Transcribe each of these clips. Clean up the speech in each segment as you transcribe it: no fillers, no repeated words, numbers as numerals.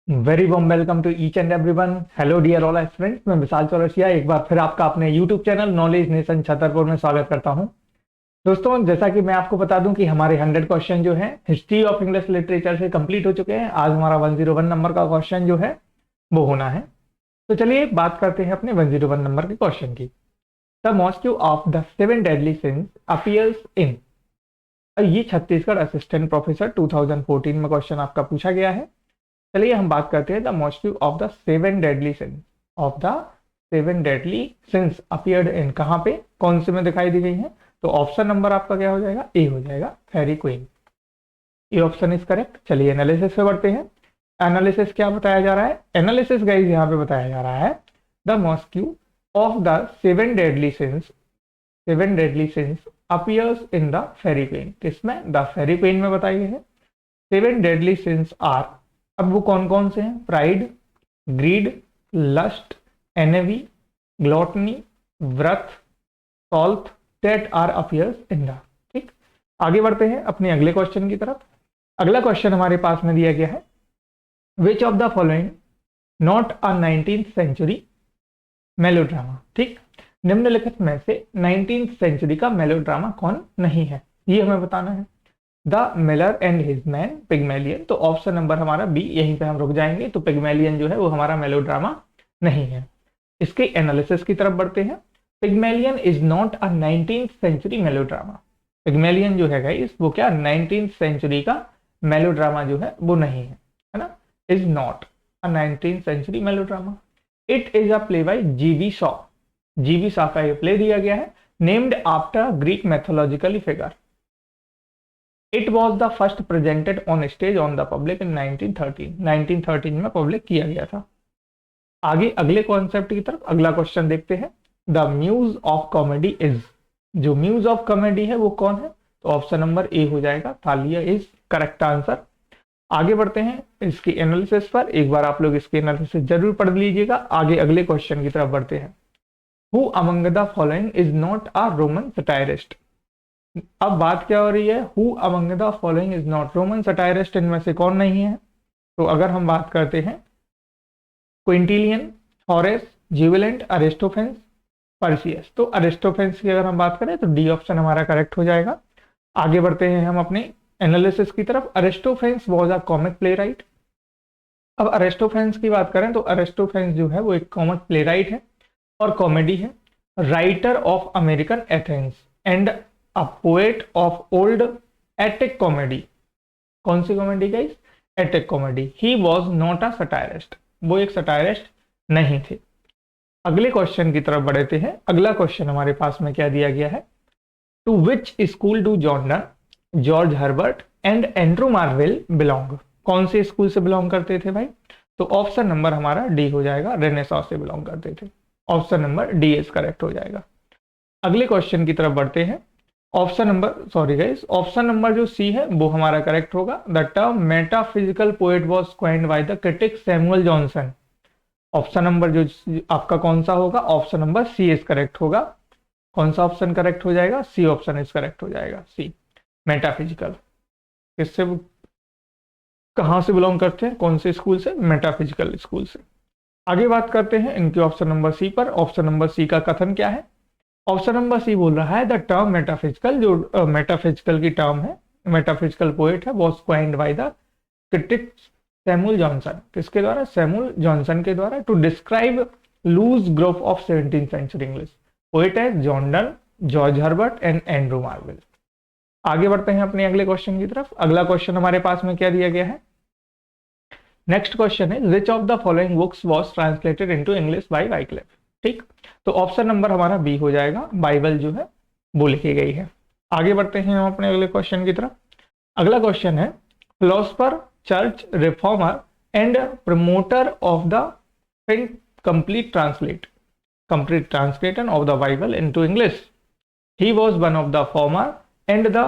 Very warm welcome to each and everyone. Hello dear all friends, मैं विशाल चौरसिया एक बार फिर आपका अपने YouTube channel Knowledge Nation Chhatarpur में स्वागत करता हूं। दोस्तों, जैसा कि मैं आपको बता दूं कि हमारे 100 क्वेश्चन जो है हिस्ट्री ऑफ इंग्लिश लिटरेचर से कंप्लीट हो चुके हैं। आज हमारा 101 नंबर का क्वेश्चन जो है वो होना है। तो चलिए बात करते हैं अपने 101 नंबर के क्वेश्चन की। The masque of the 7 deadly sins appears इन। ये छत्तीसगढ़ असिस्टेंट प्रोफेसर 2014 में क्वेश्चन आपका पूछा गया है। चलिए हम बात करते हैं the masque of the 7 deadly since. Of the 7 deadly since appeared in, कहाँ पे, कौन से में दिखाई दी गई है? तो ऑप्शन नंबर आपका क्या हो जाएगा? ए हो जाएगा, फेरी क्वीन। ये ऑप्शन इज करेक्ट। चलिए एनालिसिस पे बढ़ते हैं। एनालिसिस क्या बताया जा रहा है? एनालिसिस गाइस यहाँ पे बताया जा रहा है the masque of the 7 deadly sins appears in the Faerie Queene. किसमें? द फेरी क्वीन में बताई गई है। 7 डेडली सिंस आर, अब वो कौन कौन से हैं? Pride, greed, lust, envy, gluttony, wrath, sloth, that are appears in the. ठीक, आगे बढ़ते हैं अपने अगले क्वेश्चन की तरफ। अगला क्वेश्चन हमारे पास में दिया गया है, which of the following not a 19th century melodrama. ठीक, निम्नलिखित में से 19th सेंचुरी का मेलोड्रामा कौन नहीं है, ये हमें बताना है। The Miller and his man, Pygmalion. तो ऑप्शन नंबर हमारा बी, यहीं पे हम रुक जाएंगे। तो पिग्मेलियन जो है वो हमारा मेलोड्रामा नहीं है। इसके एनालिसिस की तरफ बढ़ते हैं। Pygmalion is not a 19th century melodrama. Pygmalion जो है गाइस वो क्या 19th सेंचुरी का मेलोड्रामा जो है वो नहीं है ना। Is not a 19th century melodrama. It is a play by G B Shaw. जीवी शॉ का ये प्ले दिया गया है, named after Greek mythological figure. It was the first presented on stage on the public in 1913। 1913 में पब्लिक किया गया था। आगे अगले कॉन्सेप्ट की तरफ अगला क्वेश्चन देखते हैं। The muse of comedy is, जो म्यूज ऑफ कॉमेडी है वो कौन है? तो ऑप्शन नंबर ए हो जाएगा, थालिया इज करेक्ट आंसर। आगे बढ़ते हैं इसकी एनालिसिस पर। एक बार आप लोग इसकी एनालिसिस जरूर पढ़ लीजिएगा। आगे अगले क्वेश्चन की तरफ बढ़ते हैं। Who among the following is not a Roman satirist. अब बात क्या हो रही है? Who among the following is not Roman satirist, इनमें से कौन नहीं है? तो अगर हम बात करते हैं क्विंटिलियन, हॉरेस, ज्यूवेलेंट, अरिस्टोफेंस, पर्सियस। तो अरिस्टोफेंस की अगर हम बात करें तो डी ऑप्शन हमारा करेक्ट हो जाएगा। आगे बढ़ते हैं हम अपने एनालिसिस की तरफ। Aristophanes was a comic playwright. अब अरिस्टोफेंस की बात करें तो अरिस्टोफेंस जो है वो एक कॉमिक प्ले राइट है और कॉमेडी है। Writer of American Athens and a poet of old Attic comedy. कौन सी comedy guys? Attic comedy. He was not a satirist, वो एक सटायरिस्ट नहीं थे। अगले क्वेश्चन की तरफ बढ़ते हैं। अगला क्वेश्चन हमारे पास में क्या दिया गया है? To which school do Jordan, George Herbert and Andrew Marvell belong. कौन से स्कूल से बिलोंग करते थे भाई? तो ऑप्शन नंबर हमारा डी हो जाएगा, रेनेसां से बिलोंग करते थे। Option number D is correct हो जाएगा। अगले क्वेश्चन की तरफ बढ़ते हैं। Option number, sorry guys, option number जो सी है वो हमारा करेक्ट होगा। The term metaphysical poet was coined by the critic Samuel Johnson. Option number जो आपका कौन सा होगा? Option number C is correct होगा। कौन सा ऑप्शन करेक्ट हो जाएगा? सी ऑप्शन इज करेक्ट हो जाएगा, सी। मेटाफिजिकल किससे, कहां से बिलोंग करते हैं, कौन से स्कूल से? मेटाफिजिकल स्कूल से। आगे बात करते हैं इनके ऑप्शन नंबर सी पर। ऑप्शन नंबर सी का कथन क्या है? ऑप्शन नंबर सी बोल रहा है द टर्म मेटाफिजिकल, जो मेटाफिजिकल की टर्म है, मेटाफिजिकल पोएट है, was coined by the critic Samuel Johnson. किसके द्वारा? सैमुअल जॉनसन के द्वारा। To describe loose group of 17th century English. Poet है Jordan, George Herbert and Andrew Marvell. आगे बढ़ते हैं अपने अगले क्वेश्चन की तरफ। अगला क्वेश्चन हमारे पास में क्या दिया गया है? नेक्स्ट क्वेश्चन है, which of the following books was translated into English by Wycliffe. ठीक, तो ऑप्शन नंबर हमारा बी हो जाएगा, बाइबल जो है वो लिखी गई है। आगे बढ़ते हैं हम अपने अगले क्वेश्चन की तरफ। अगला क्वेश्चन है, philosopher, church reformer and promoter of the complete translation of the Bible into English. He was one of the former and the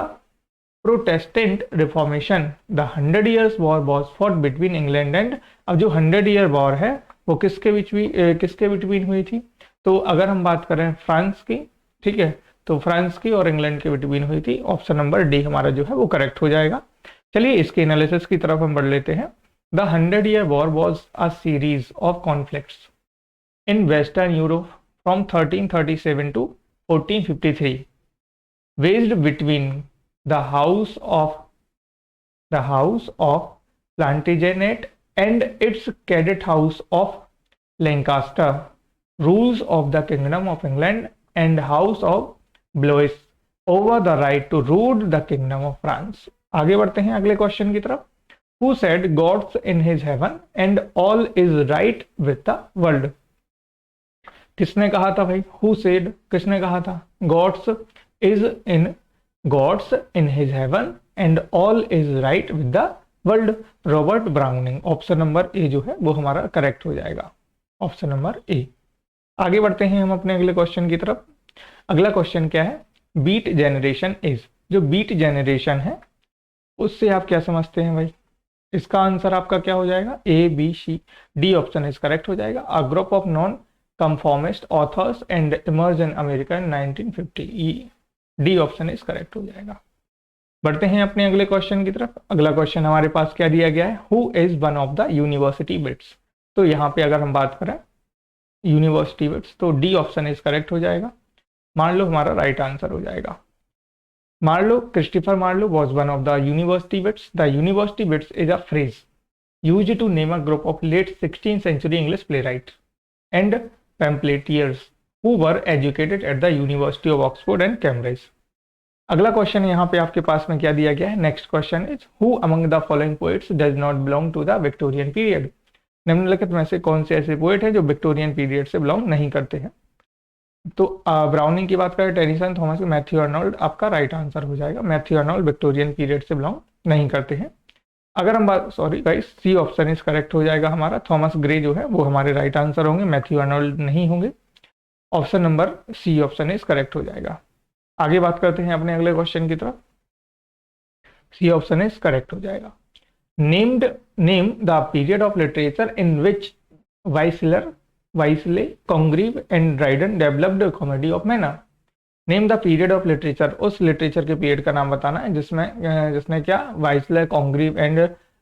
Protestant Reformation. The 100 Years War was fought between England and, अब जो 100 Year War है वो किसके between हुई थी? तो अगर हम बात करें फ्रांस की, ठीक है, तो फ्रांस की और इंग्लैंड के बिटवीन हुई थी। ऑप्शन नंबर डी हमारा जो है वो करेक्ट हो जाएगा। चलिए इसके एनालिसिस की तरफ हम बढ़ लेते हैं। The 100-year War was a series of conflicts in Western Europe from 1337 to 1453, waged between the House of Plantagenet and its cadet House of Lancaster, rules of the Kingdom of England and House of Blois over the right to rule the Kingdom of France. आगे बढ़ते हैं अगले question की तरफ. Who said God's in his heaven and all is right with the world? किसने कहा था भाई? Who said, किसने कहा था? God's in his heaven and all is right with the world. Robert browning. Option number A जो है वो हमारा करेक्ट हो जाएगा. Option number A. आगे बढ़ते हैं हम अपने अगले क्वेश्चन की तरफ. अगला क्वेश्चन क्या है? Beat generation is. जो बीट जेनरेशन है उससे आप क्या समझते हैं भाई? इसका आंसर आपका क्या हो जाएगा? A, B, C, D option is correct हो जाएगा. A group of non conformist authors and emerge in America in 1950. D option is correct हो जाएगा. बढ़ते हैं अपने अगले क्वेश्चन की तरफ. अगला क्वेश्चन हमारे पास क्या दिया गया है? Who is one of the University bits. तो यहाँ पे अगर हम बात करें यूनिवर्सिटी बिट्स तो डी ऑप्शन इज करेक्ट हो जाएगा. मार्लो हमारा राइट आंसर हो जाएगा. Marlowe, Christopher Marlowe was one of the university wits. The university wits is a phrase used to name a group of late 16th century English playwrights and pamphleteers who were educated at the University of Oxford and Cambridge. अगला question यहाँ पे आपके पास में क्या दिया गया है? Next question is who among the following poets does not belong to the Victorian period. निम्नलिखित में से कौन से ऐसे पोएट हैं जो विक्टोरियन पीरियड से बिलोंग नहीं करते हैं? तो ब्राउनिंग की बात करें, टेनिसन, थॉमस, मैथ्यू आर्नोल्ड आपका राइट आंसर हो जाएगा. मैथ्यू आर्नोल्ड विक्टोरियन पीरियड से बिलोंग नहीं करते हैं. अगर हम बात, sorry guys, C option is correct हो जाएगा हमारा. थॉमस ग्रे जो है वो हमारे राइट आंसर होंगे, मैथ्यू आर्नोल्ड नहीं होंगे. Option number C option is correct हो जाएगा. आगे बात करते हैं अपने अगले क्वेश्चन की तरफ. सी ऑप्शन इज करेक्ट हो जाएगा. Name the period of literature in which Wycherley, Congreve and Dryden developed comedy of manner. Name the period of literature, उस लिटरेचर के पीरियड का नाम बताना है जिसने क्या वाइसले, कॉन्ग्रीव एंड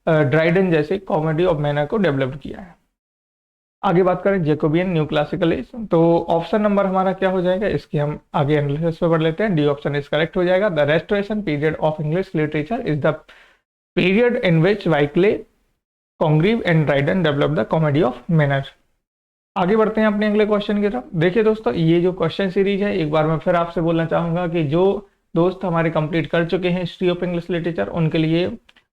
ड्राइडन जैसे कॉमेडी ऑफ मैनर को डेवलप किया है. आगे बात करें जैकोबियन न्यू क्लासिकल एज, तो ऑप्शन नंबर हमारा क्या हो जाएगा? इसकी हम आगे एनालिसिस पे पढ़ लेते हैं. डी ऑप्शन इज करेक्ट हो जाएगा. The restoration period of English literature is the period in which Wycherley, Congreve and Dryden develop the comedy of manner. आगे बढ़ते हैं अपने अगले क्वेश्चन की तरफ. देखिए दोस्तों, ये जो क्वेश्चन सीरीज है, एक बार मैं फिर आपसे बोलना चाहूँगा कि जो दोस्त हमारे कंप्लीट कर चुके हैं हिस्ट्री ऑफ इंग्लिश लिटरेचर, उनके लिए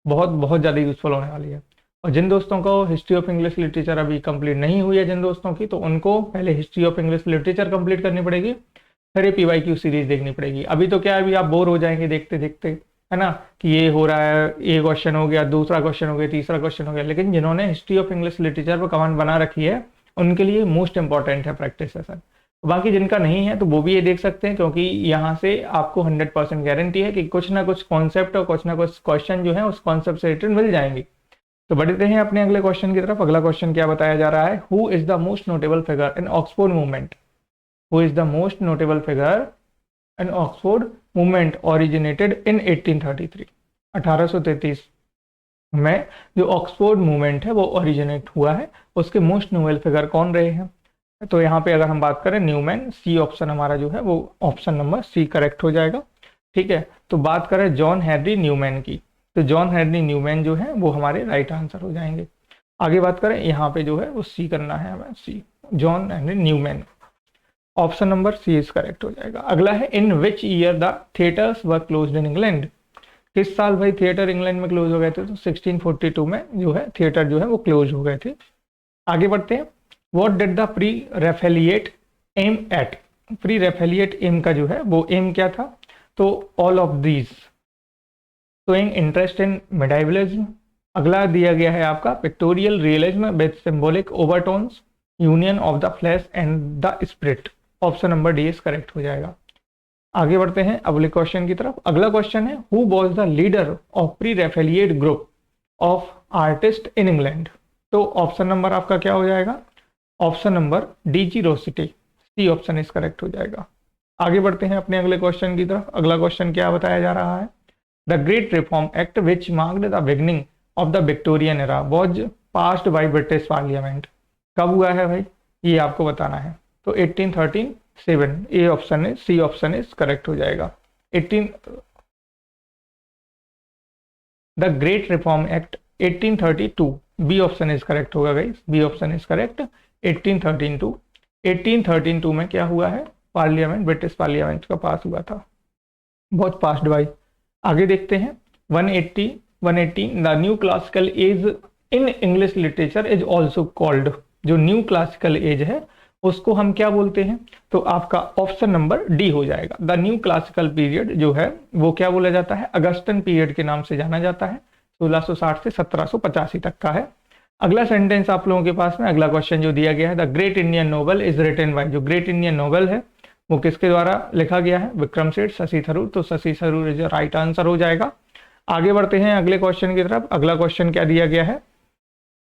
बहुत बहुत ज़्यादा यूजफुल होने वाली है. और जिन दोस्तों को हिस्ट्री ऑफ इंग्लिश लिटरेचर अभी कंप्लीट नहीं हुई है जिन दोस्तों की, तो उनको पहले history of English literature complete करनी पड़ेगी, फिर ये PYQ सीरीज देखनी पड़ेगी. अभी तो क्या है, अभी आप बोर हो जाएंगे देखते देखते, है ना, कि ये हो रहा है, ये क्वेश्चन हो गया, दूसरा क्वेश्चन हो गया, तीसरा क्वेश्चन हो गया. लेकिन जिन्होंने हिस्ट्री ऑफ इंग्लिश लिटरेचर पर कमांड बना रखी है उनके लिए मोस्ट इंपॉर्टेंट है प्रैक्टिस सेशन. बाकी जिनका नहीं है तो वो भी ये देख सकते हैं, क्योंकि यहाँ से आपको 100% गारंटी है कि कुछ ना कुछ कॉन्सेप्ट और कुछ ना कुछ क्वेश्चन जो है उस कॉन्सेप्ट से रिलेटेड मिल जाएंगे. तो बढ़ते हैं अपने अगले क्वेश्चन की तरफ. अगला क्वेश्चन क्या बताया जा रहा है? Who is the most notable figure in Oxford movement. Who is the most notable figure in Oxford movement originated in 1833. 1833 में जो ऑक्सफोर्ड मूवमेंट है वो ओरिजिनेट हुआ है, उसके मोस्ट नोबेल फिगर कौन रहे हैं? तो यहाँ पे अगर हम बात करें न्यूमैन, सी ऑप्शन हमारा जो है वो ऑप्शन नंबर सी करेक्ट हो जाएगा. ठीक है. तो बात करें जॉन हेनरी न्यूमैन की, तो जॉन हेनरी न्यूमैन जो है वो हमारे राइट आंसर हो जाएंगे. आगे बात करें, यहाँ पे जो है वो सी करना है हमें, C, John Henry Newman. Option number C is correct हो जाएगा. अगला है in which year the theatres were closed in England. किस साल भाई थिएटर इंग्लैंड में क्लोज हो गए थे? तो 1642 में जो है थिएटर जो है वो क्लोज हो गए थे. आगे बढ़ते हैं. What did the pre Raphaelite aim at. Pre Raphaelite aim का जो है वो एम क्या था? तो all of these, showing interest in medievalism. अगला दिया गया है आपका pictorial realism with symbolic overtones, union of the flesh and the spirit. Option number D is correct हो जाएगा. आगे बढ़ते हैं अगले क्वेश्चन की तरफ. अगला क्वेश्चन है who was the leader of pre Raphaelite group of artist in England. तो ऑप्शन नंबर आपका क्या हो जाएगा? Option number DG Rossetti. C option is correct हो जाएगा. आगे बढ़ते हैं अपने अगले क्वेश्चन की तरफ. अगला क्वेश्चन क्या बताया जा रहा है? The great reform act which marked the beginning of the Victorian era was passed by British parliament. कब हुआ है भाई, ये आपको बताना है। तो 1837, ए ऑप्शन है, सी ऑप्शन इज करेक्ट हो जाएगा। 18 the great reform act 1832, B option is correct होगा guys, B option is correct. 1832 में क्या हुआ है, पार्लियामेंट, ब्रिटिश पार्लियामेंट का पास हुआ था, बहुत पास्ड बाय। आगे देखते हैं 118 the new classical age in English literature is also called. जो न्यू क्लासिकल एज है उसको हम क्या बोलते हैं, तो आपका ऑप्शन नंबर डी हो जाएगा। द न्यू क्लासिकल पीरियड जो है वो क्या बोला जाता है, अगस्टन पीरियड के नाम से जाना जाता है। 1660 से 1785 तक का है। अगला सेंटेंस आप लोगों के पास में, अगला क्वेश्चन जो दिया गया है, the great Indian novel is written by. जो ग्रेट इंडियन नोवेल है वो किसके द्वारा लिखा गया है, विक्रम सेठ, शशि थरूर। तो Shashi Tharoor is right answer हो जाएगा। आगे बढ़ते हैं अगले क्वेश्चन की तरफ। अगला क्वेश्चन क्या दिया गया है,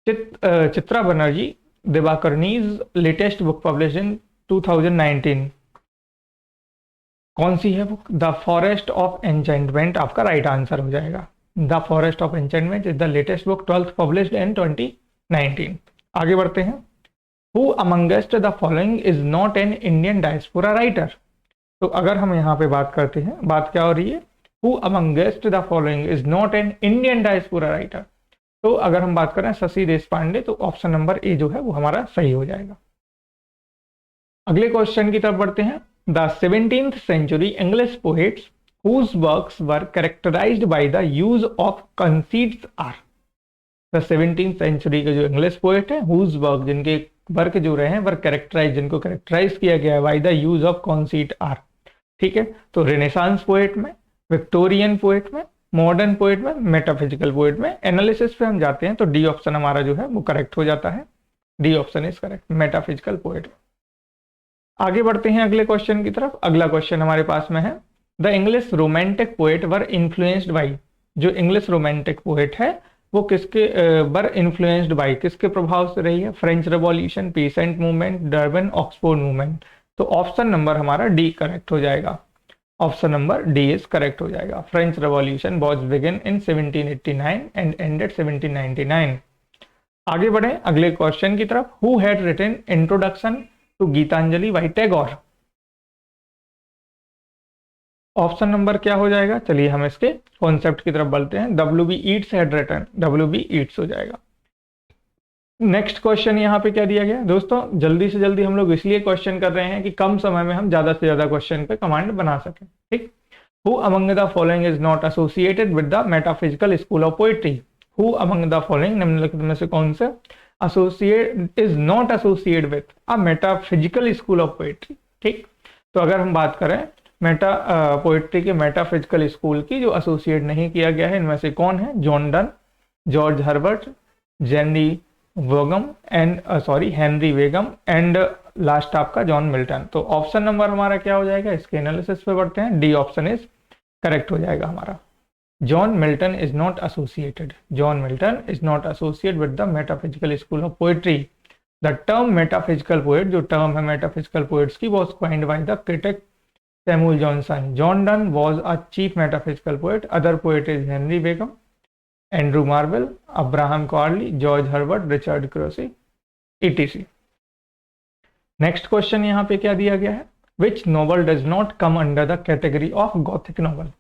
Chitra Banerjee Divakaruni's latest book publish in 2019, कौन सी है book, the forest of enchantment आपका राइट आंसर हो जाएगा। The forest of enchantment is the latest book 12th published in 2019। आगे बढ़ते हैं, who amongst the following is not an Indian diaspora writer. तो अगर हम यहाँ पे बात करते हैं, बात क्या हो रही है, who amongst the following is not an Indian diaspora writer. तो अगर हम बात करें शशि देशपांडे, तो ऑप्शन नंबर ए जो है वो हमारा सही हो जाएगा। अगले क्वेश्चन की तरफ बढ़ते हैं, the 17th century English poets whose works were characterized by the use of conceits are। The 17th century के जो इंग्लिश पोएट है, whose work, जिनके वर्क जो रहे हैं, वर्क कैरेक्टराइज, जिनको कैरेक्टराइज किया गया है by the use of conceit are. ठीक है, तो रेनेसांस पोएट में, विक्टोरियन पोएट में, मॉडर्न पोएट में, मेटाफिजिकल पोएट में। एनालिसिस पे हम जाते हैं तो डी ऑप्शन हमारा जो है वो करेक्ट हो जाता है। D option is correct, metaphysical poet. आगे बढ़ते हैं अगले क्वेश्चन की तरफ। अगला क्वेश्चन हमारे पास में है, the English romantic poet were influenced by. जो इंग्लिश रोमांटिक पोएट है वो किसके वर इन्फ्लुएंस्ड बाई, किसके प्रभाव से रही है, French revolution, peasant movement, Durban, Oxford movement. तो ऑप्शन नंबर हमारा डी करेक्ट हो जाएगा। Option number D is correct हो जाएगा। French revolution was begin in 1789 and ended 1799। आगे बढ़े अगले क्वेश्चन की तरफ, who had written introduction to Gitanjali by Tagore. Option number क्या हो जाएगा, चलिए हम इसके कॉन्सेप्ट की तरफ बढ़ते हैं। W.B. Yeats had written, W.B. Yeats हो जाएगा। नेक्स्ट क्वेश्चन यहाँ पे क्या दिया गया दोस्तों, जल्दी से जल्दी हम लोग इसलिए क्वेश्चन कर रहे हैं कि कम समय में हम ज्यादा से ज्यादा क्वेश्चन पे कमांड बना सकें। ठीक, who among the following is not associated with the metaphysical school of poetry. Who among the following निम्नलिखित में से कौन से associate is not associate with a metaphysical school of poetry. ठीक, तो अगर हम बात करें मेटा पोएट्री के मेटाफिजिकल स्कूल की, जो एसोसिएट नहीं किया गया है, इनमें से कौन है, John Donne, George Herbert, Jenny Vaughan and Henry Vaughan and last आपका जॉन मिल्टन। तो ऑप्शन नंबर हमारा क्या हो जाएगा, इसके एनालिसिस पे बढ़ते हैं। डी ऑप्शन इज करेक्ट हो जाएगा हमारा। John Milton is not associated, John Milton is not associate with the metaphysical school of poetry. The term metaphysical poet, जो टर्म है मेटाफिजिकल पोएट्स की, was coined by the critic Samuel Johnson. John Donne was a chief metaphysical poet. Other poet is Henry Vaughan, Andrew Marvell, Abraham Cowley, George Herbert, Richard Crashaw, etc। Next question यहाँ पे क्या दिया गया है, which novel does not come under the category of gothic novel.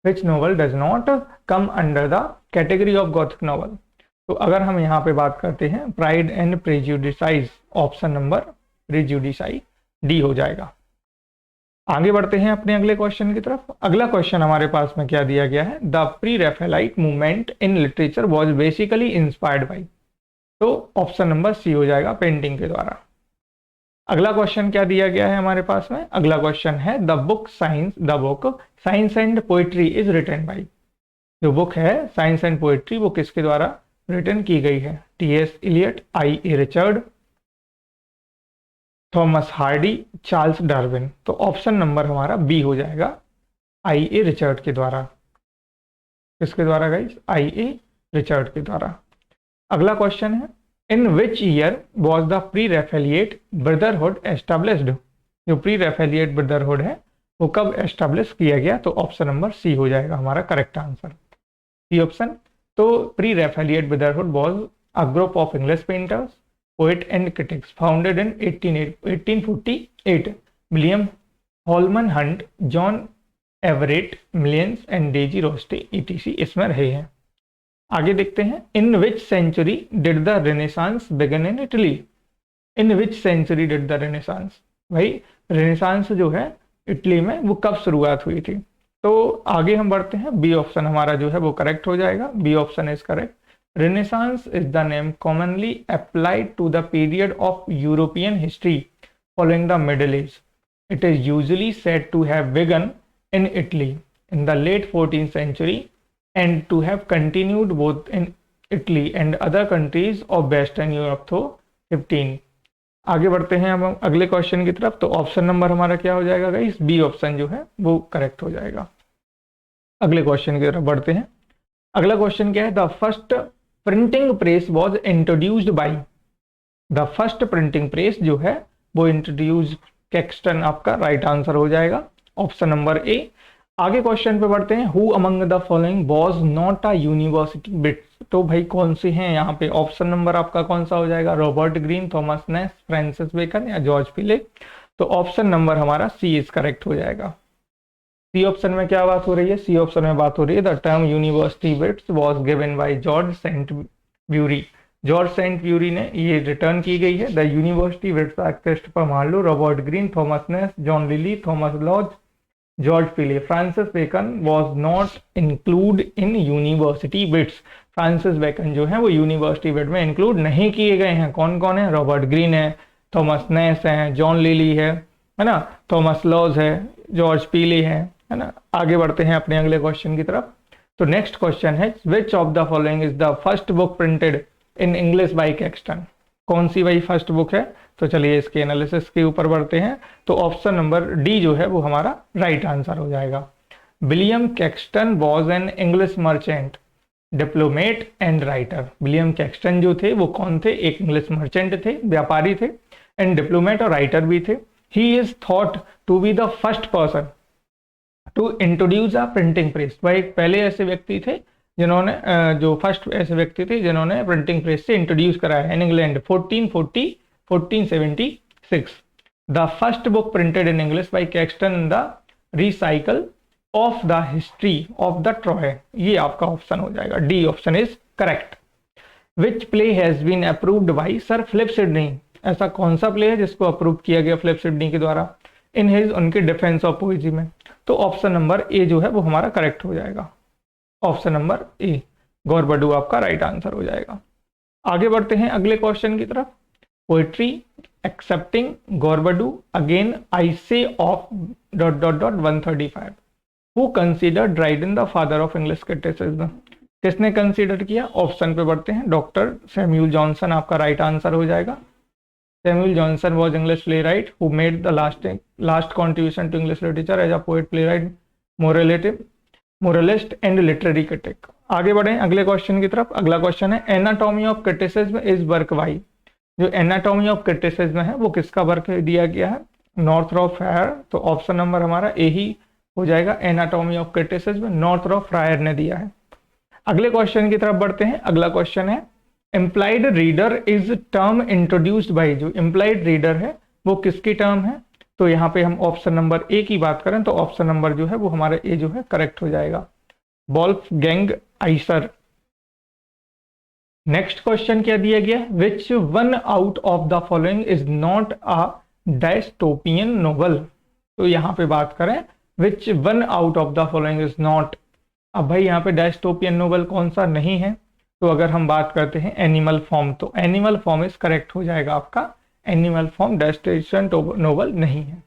Which novel does not come under the category of gothic novel. तो अगर हम यहाँ पे बात करते हैं, pride and prejudice is, option number prejudice D हो जाएगा। आगे बढ़ते हैं अपने अगले क्वेश्चन की तरफ। अगला क्वेश्चन हमारे पास में क्या दिया गया है, the Pre Raphaelite movement in literature was basically inspired by. तो ऑप्शन नंबर सी हो जाएगा, पेंटिंग के द्वारा। अगला क्वेश्चन क्या दिया गया है हमारे पास में, अगला क्वेश्चन है, the book science and poetry is written by. जो बुक है साइंस एंड पोएट्री वो किसके द्वारा रिटन की गई है, T.S. Eliot, I.A. Richard, Thomas Hardy, Charles Darwin. तो ऑप्शन नंबर हमारा बी हो जाएगा, I.A. रिचर्ड के द्वारा। किसके द्वारा गाइस, I.A. रिचर्ड के द्वारा। अगला क्वेश्चन है, in which year was the Pre Raphaelite Brotherhood established. जो प्री रैफेलिएट ब्रदरहुड है वो कब एस्टेब्लिश किया गया, तो ऑप्शन नंबर सी हो जाएगा हमारा करेक्ट आंसर। सी ऑप्शन तो Pre Raphaelite Brotherhood was a group of English painters, poet and critics founded in 1848. William Holman Hunt, John Everett Millais and Daisy Rossetti ETC इसमें रहे हैं। आगे देखते हैं, in which century did the Renaissance begin in Italy. In which century did the Renaissance, भाई Renaissance जो है Italy में वो कब शुरुआत हुई थी। तो आगे हम बढ़ते हैं, बी ऑप्शन हमारा जो है वो करेक्ट हो जाएगा, B option is correct. Renaissance is the name commonly applied to the period of European history following the middle age. It is usually said to have begun in Italy in the late 14th century and to have continued both in Italy and other countries of Western Europe through 15। आगे बढ़ते हैं हम अगले question की तरफ। तो option number हमारा क्या हो जाएगा गाइस, बी ऑप्शन जो है वो करेक्ट हो जाएगा। अगले क्वेश्चन की तरफ बढ़ते हैं। अगला क्वेश्चन क्या है, the first printing press was introduced by. The first printing press जो है वो इंट्रोड्यूस कैक्सटन आपका राइट आंसर हो जाएगा, ऑप्शन नंबर ए। आगे क्वेश्चन पे बढ़ते हैं, who among the following was not a university bits. तो भाई कौन से हैं यहाँ पे, ऑप्शन नंबर आपका कौन सा हो जाएगा, रॉबर्ट ग्रीन, थॉमस नेस, फ्रांसिस बेकन या जॉर्ज पिले। तो ऑप्शन नंबर हमारा सी इज करेक्ट हो जाएगा। सी ऑप्शन में क्या बात हो रही है, सी ऑप्शन में बात हो रही है, the term University Wits was given by George Saintsbury. George Saintsbury ने ये रिटर्न की गई है। The University Wits are Christopher Marlowe, Robert Greene, Thomas Nashe, John Lyly, Thomas Lodge, George Peele. Francis Bacon was not include in University Wits. Francis Bacon जो है वो university bit में include नहीं किए गए हैं। कौन कौन है, रॉबर्ट ग्रीन है, थॉमस नेस है, जॉन लिली है ना, थॉमस लॉज है, जॉर्ज पिले है ना। आगे बढ़ते हैं अपने अगले क्वेश्चन की तरफ। तो नेक्स्ट क्वेश्चन है, which of the following is the first book printed in English by Caxton. कौन सी भाई फर्स्ट बुक है, तो चलिए इसके एनालिसिस के ऊपर बढ़ते हैं। तो ऑप्शन नंबर डी जो है वो हमारा राइट आंसर हो जाएगा। William Caxton was an English merchant, diplomat and writer. William Caxton जो थे वो कौन थे, एक इंग्लिश मर्चेंट थे, व्यापारी थे, एंड डिप्लोमेट और राइटर भी थे। He is thought to be the first person to introduce a printing press. वह एक पहले ऐसे व्यक्ति थे जिन्होंने जो फर्स्ट ऐसे व्यक्ति थे जिन्होंने प्रिंटिंग प्रेस से इंट्रोड्यूस कराया in England 1476। The first book printed in English by Caxton the recycle of the history of the Troy. ये आपका ऑप्शन हो जाएगा, D option is correct. Which play has been approved by sir Philip Sidney. ऐसा कौन सा play है जिसको approve किया गया फिलिप सिडनी के द्वारा इन हिज उनके डिफेंस ऑफ पोएजी में। तो ऑप्शन नंबर ए जो है वो हमारा करेक्ट हो जाएगा, ऑप्शन नंबर ए, गौरबडू आपका राइट आंसर हो जाएगा। आगे बढ़ते हैं अगले क्वेश्चन की तरफ। पोएट्री एक्सेप्टिंग गौरबडू again I say of ... 135। Who considered Dryden the father of English criticism. किसने कंसीडर किया, ऑप्शन पे बढ़ते हैं, डॉक्टर सैमुअल जॉनसन आपका राइट आंसर हो जाएगा। Samuel Johnson was English playwright who made the last contribution to English literature as a poet, playwright, moralist and literary critic. आगे बढ़े अगले क्वेश्चन की तरफ। अगला क्वेश्चन है, anatomy of criticism is work by. जो anatomy of criticism है वो किसका वर्क दिया गया है, नॉर्थरॉप फ्रायर। तो ऑप्शन नंबर हमारा ए ही हो जाएगा, anatomy of criticism Northrop fryer ने दिया है। अगले क्वेश्चन की तरफ बढ़ते हैं। अगला क्वेश्चन है, implied reader is term introduced by. जो इम्प्लाइड रीडर है वो किसकी टर्म है, तो यहाँ पे हम ऑप्शन नंबर ए की बात करें तो ऑप्शन नंबर जो है वो हमारा ए जो है करेक्ट हो जाएगा, वोल्फगैंग आइसर। नेक्स्ट क्वेश्चन क्या दिया गया, which one out of the following is not a dystopian novel. तो यहाँ पे बात करें which one out of the following is not. अब भाई यहाँ पे डायस्टोपियन नोवेल कौन सा नहीं है, तो अगर हम बात करते हैं एनिमल फॉर्म, तो एनिमल फॉर्म इज करेक्ट हो जाएगा आपका। एनिमल फॉर्म डायस्टोपियन नोवेल नहीं है।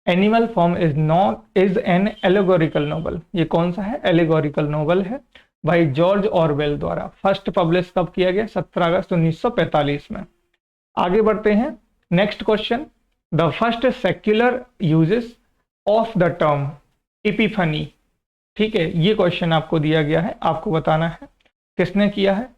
Animal form is an allegorical novel. ये कौन सा है, एलेगोरिकल नोवेल है बाय जॉर्ज ऑरवेल द्वारा। फर्स्ट पब्लिश कब किया गया, 17 अगस्त 1945 में। आगे बढ़ते हैं। Next question, the first secular uses of the term epiphany. ठीक है, ये क्वेश्चन आपको दिया गया है, आपको बताना है किसने किया है।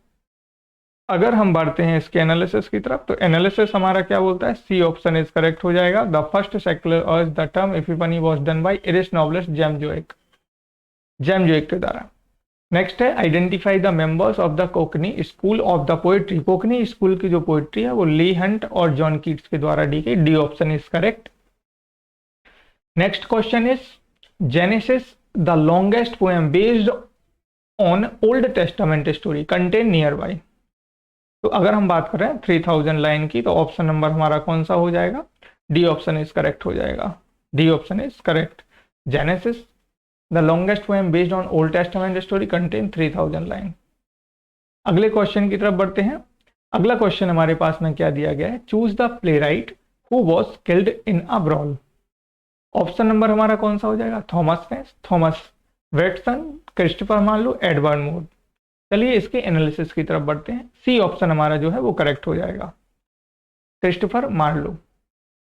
अगर हम बढ़ते हैं इसके एनालिसिस की तरफ, तो एनालिसिस हमारा क्या बोलता है, सी ऑप्शन इज करेक्ट हो जाएगा। द फर्स्ट सेक्युलर और the term epiphany was done by Irish novelist James Joyce के द्वारा। नेक्स्ट है identify the members of the Cockney school of the poetry. Cockney school की जो पोएट्री है वो ली हंट और जॉन कीट्स के द्वारा दी गई। D option is correct. Next question is Genesis the longest poem based on Old Testament story contain near by. तो अगर हम बात करें 3000 लाइन की तो ऑप्शन नंबर हमारा कौन सा हो जाएगा? डी ऑप्शन इज करेक्ट हो जाएगा। D option is correct. Genesis the longest poem based on Old Testament story contain 3000 line. अगले क्वेश्चन की तरफ बढ़ते हैं। अगला क्वेश्चन हमारे पास में क्या दिया गया है? Choose the play right who was killed in a brawl. Option number हमारा कौन सा हो जाएगा? थॉमस नेस, थॉमस वेटसन, क्रिस्टोफर मार्लो, एडवर्ड मूर। चलिए इसके एनालिसिस की तरफ बढ़ते हैं। सी ऑप्शन हमारा जो है वो करेक्ट हो जाएगा। Christopher Marlowe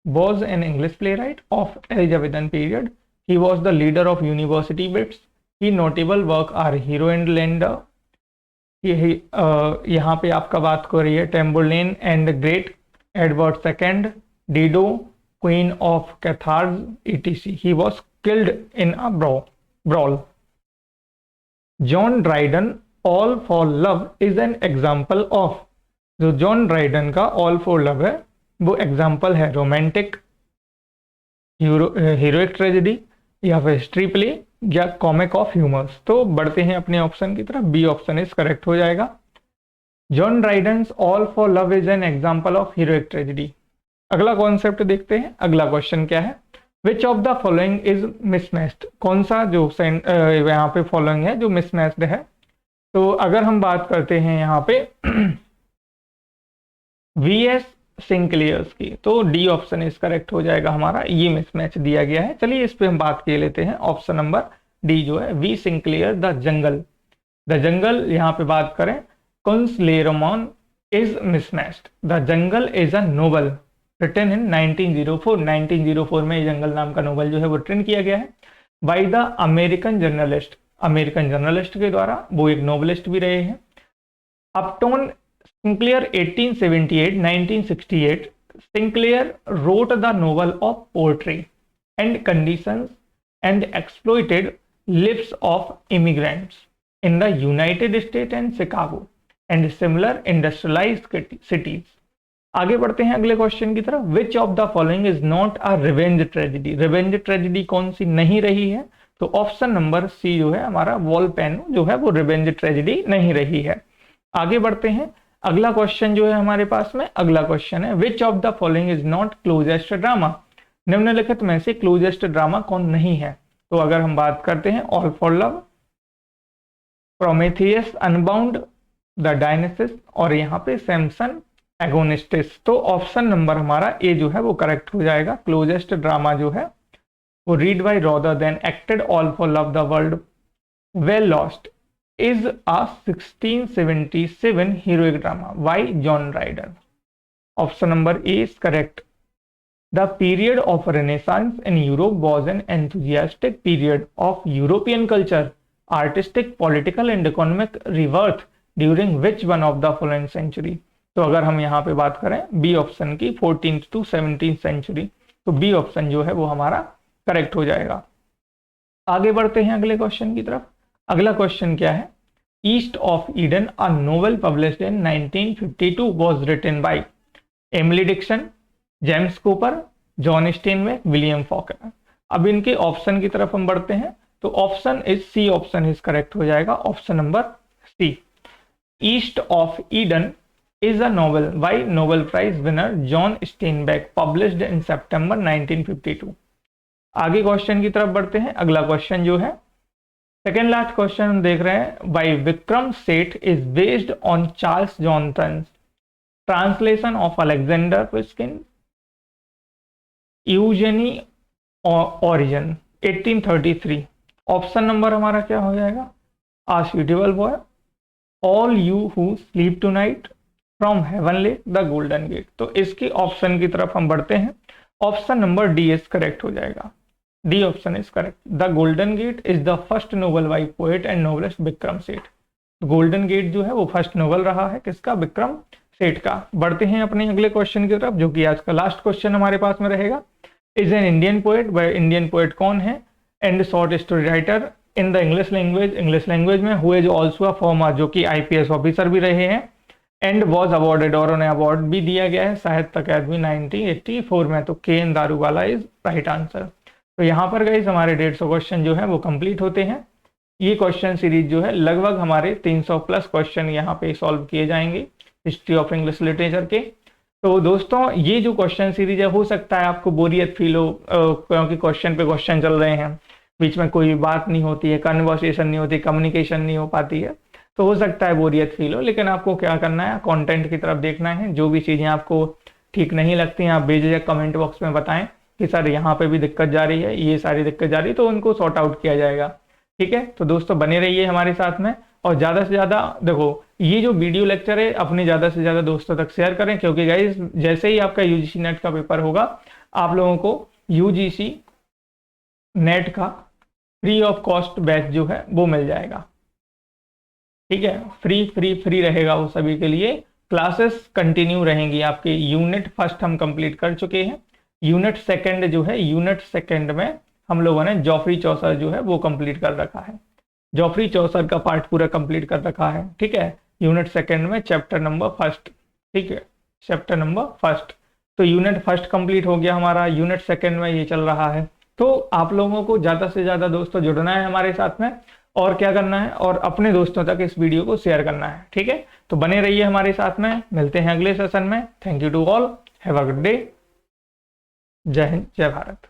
was an English playwright of Elizabethan period. He was the leader of university wits. His notable work are Hero and Leander. यहाँ पे आपका बात कर रही है Tamburlaine and Great, Edward Second, Dido, Queen of Carthage etc. He was killed in a brawl. John Dryden All for Love is an example of. जो John Dryden का All for Love है वो एग्जाम्पल है romantic, heroic tragedy या फिर history play या comic of humours. तो बढ़ते हैं अपने ऑप्शन की तरफ। बी ऑप्शन इज करेक्ट हो जाएगा। John Dryden's all for Love is an example of heroic tragedy. अगला कॉन्सेप्ट देखते हैं। अगला क्वेश्चन क्या है? Which of the following is mismatched. कौन सा जो यहाँ पे फॉलोइंग है जो मिसमैच्ड है? तो अगर हम बात करते हैं यहाँ पे वी.एस. सिंक्लियर्स की, तो डी ऑप्शन इज करेक्ट हो जाएगा हमारा। ये मिसमैच दिया गया है। चलिए इस पे हम बात कर लेते हैं। ऑप्शन नंबर डी जो है वी सिंक्लियर द जंगल यहाँ पे बात करें कुंस लेरोमॉन is mismatched. The Jungle is a novel written in 1904 में जंगल नाम का नोवेल जो है वो रिटन किया गया है बाय द अमेरिकन जर्नलिस्ट के द्वारा। वो एक नोवेलिस्ट भी रहे हैं। अपटोन Sinclair 1968. Sinclair wrote the novel of poetry and conditions and exploited lives of immigrants in the United States and Chicago and similar industrialized cities. आगे बढ़ते हैं अगले क्वेश्चन की तरफ। Which of the following is not a revenge tragedy? Revenge tragedy कौन सी नहीं रही है? तो ऑप्शन नंबर सी जो है हमारा वॉल्पेनो जो है वो रिवेंज ट्रेजेडी नहीं रही है। आगे बढ़ते हैं। अगला क्वेश्चन जो है हमारे पास में, अगला क्वेश्चन है which of the following is not closest drama. निम्नलिखित में से क्लोजेस्ट ड्रामा कौन नहीं है? तो अगर हम बात करते हैं All for Love, Prometheus Unbound, the Dynasts और यहाँ पे सैमसन एगोनिस्टिस। तो ऑप्शन नंबर हमारा ए जो है वो करेक्ट हो जाएगा। क्लोजेस्ट ड्रामा जो है वो read by rather than acted all for love the world well lost is a 1677 heroic drama. Why? John Dryden. Option number A is correct. The period of Renaissance in Europe was an enthusiastic period of European culture, artistic, political and economic rebirth during which one of the following century? तो अगर हम यहाँ पे बात करें B option की 14th to 17th century, तो B option जो है वो हमारा करेक्ट हो जाएगा। आगे बढ़ते हैं अगले क्वेश्चन की तरफ। अगला क्वेश्चन क्या है? East of Eden a novel published in 1952 was written by Emily Dickinson, James Cooper, John Steinway, William Faulkner. अब इनके ऑप्शन की तरफ हम बढ़ते हैं। तो option is C option is correct हो जाएगा। Option number C, East of Eden is a novel by Nobel Prize winner John Steinbeck published in September 1952। आगे क्वेश्चन की तरफ बढ़ते हैं। अगला क्वेश्चन जो है सेकेंड लास्ट क्वेश्चन हम देख रहे हैं। By Vikram Seth is based on Charles Johnson translation of Alexander Pushkin Eugene Onegin 1833। Option number हमारा क्या हो जाएगा? A Suitable Boy, All You Who Sleep Tonight, From Heavenly, The Golden Gate. तो इसकी ऑप्शन की तरफ हम बढ़ते हैं। Option number D is correct हो जाएगा। D option is correct. The Golden Gate is the first novel by poet and novelist Vikram Seth. Golden gate जो है वो फर्स्ट नोवेल रहा है किसका? विक्रम सेठ का। बढ़ते हैं अपने अगले क्वेश्चन की तरफ जो कि आज का लास्ट क्वेश्चन हमारे पास में रहेगा। इज एन इंडियन पोएट, वह इंडियन पोएट कौन है? And short story writer in the English language में, who is also a former, जो कि आईपीएस ऑफिसर भी रहे हैं, एंड वॉज अवॉर्डेड, और उन्हें अवार्ड भी दिया गया है साहित्य अकादमी 1984 में। तो K N Daruwalla is right answer. तो यहाँ पर गाइस हमारे 150 क्वेश्चन जो है वो कंप्लीट होते हैं। ये क्वेश्चन सीरीज जो है लगभग हमारे 300 प्लस क्वेश्चन यहाँ पे सॉल्व किए जाएंगे हिस्ट्री ऑफ इंग्लिश लिटरेचर के। तो दोस्तों ये जो क्वेश्चन सीरीज है, हो सकता है आपको बोरियत फील हो, क्योंकि क्वेश्चन पे क्वेश्चन चल रहे हैं, बीच में कोई बात नहीं होती है, कन्वर्सेशन नहीं होती, कम्युनिकेशन नहीं हो पाती है, तो हो सकता है बोरियत फील हो। लेकिन आपको क्या करना है, कंटेंट की तरफ देखना है। जो भी चीज़ें आपको ठीक नहीं लगती हैं, आप बेझिझक कमेंट बॉक्स में बताएं कि सर यहाँ पे भी दिक्कत जा रही है, ये सारी दिक्कत जा रही है, तो उनको सॉर्ट आउट किया जाएगा। ठीक है, तो दोस्तों बने रहिए हमारे साथ में, और ज़्यादा से ज़्यादा देखो ये जो वीडियो लेक्चर है अपने ज़्यादा से ज़्यादा दोस्तों तक शेयर करें, क्योंकि गाइस जैसे ही आपका यूजीसी नेट का पेपर होगा, आप लोगों को यूजीसी नेट का फ्री ऑफ कॉस्ट बैच जो है वो मिल जाएगा। ठीक है, फ्री रहेगा वो सभी के लिए। क्लासेस कंटिन्यू रहेंगी आपके। यूनिट फर्स्ट हम कंप्लीट कर चुके हैं, यूनिट सेकंड जो है, यूनिट सेकंड में हम लोगों ने जॉफरी चौसर जो है वो कंप्लीट कर रखा है, जॉफरी चौसर का पार्ट पूरा कंप्लीट कर रखा है। ठीक है, यूनिट सेकंड में चैप्टर नंबर फर्स्ट। ठीक है, चैप्टर नंबर फर्स्ट। तो यूनिट फर्स्ट कंप्लीट हो गया हमारा, यूनिट सेकंड में ये चल रहा है। तो आप लोगों को ज़्यादा से ज़्यादा दोस्तों जुड़ना है हमारे साथ में, और क्या करना है, और अपने दोस्तों तक इस वीडियो को शेयर करना है। ठीक है, तो बने रहिए हमारे साथ में, मिलते हैं अगले सेशन में। Thank you to all, have a good day, जय हिंद, जय भारत।